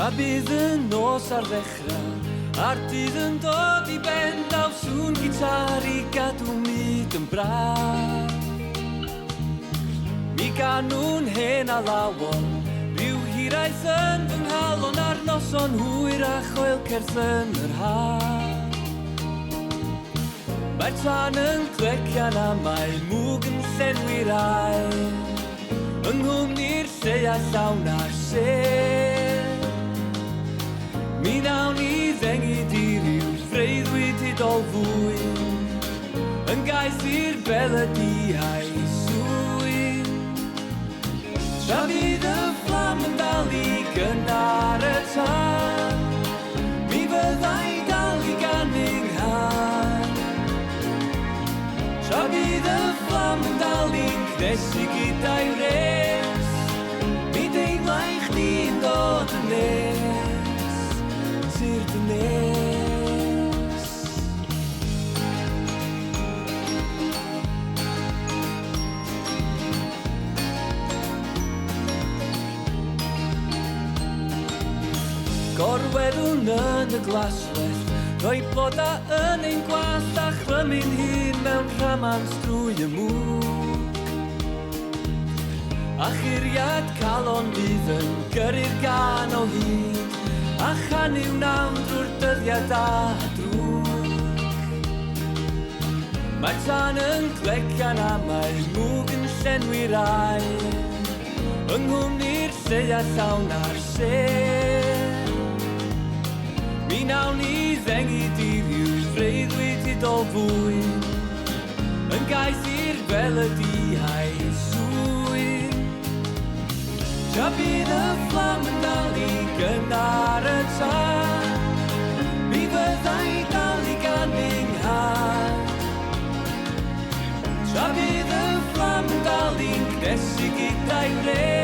Tra bydd y nos ar ddechrau A'r dydd yn dod I ben Daw sŵn gitar I gadw myd yn braf Mi gan nhw'n hen a lawon Rhyw hiraeth yn fy nghalon A'r noson hwyr a choel certh yn yr haf Mae'r tan yn clecian a mae mwg yn llenwi'r aer Yng nghwmni'r lle a llawn a'r sêr Mi nawn ni ddengyd I ryw freuddwyd hydol fwy Yn gaeth i'r belediau swyn Tra fydd y fflam yn dal I gynnar y tan Mi fyddai dal I ganning han Tra fydd y fflam yn dal i'n cnesu gyda'i res Mi deimlau chdi'n dod yn nes Tir dy nes Gorwerwn yn y glaswell Rhoi bloda yn ein gwallt a chlymu'n hun mewn rhamant drwy y mwg A churiad calon fydd yn gyrru'r gan o hyd A chaniw nawn drwy'r dyddiad a drwg Mae tan yn clecian a mae mwg yn llenwi'r aer Yng nghwmni'r lle a llawn a'r sêr Mi nawn ni ddengyd I ryw freuddwyd hydol fwy Yn gaeth i'r belediau swyn Tra bydd y fflam yn dal I gynnar y tan Mi fyddai dal I ganning han Tra bydd y fflam yn dal i'n cnesu gyda'i res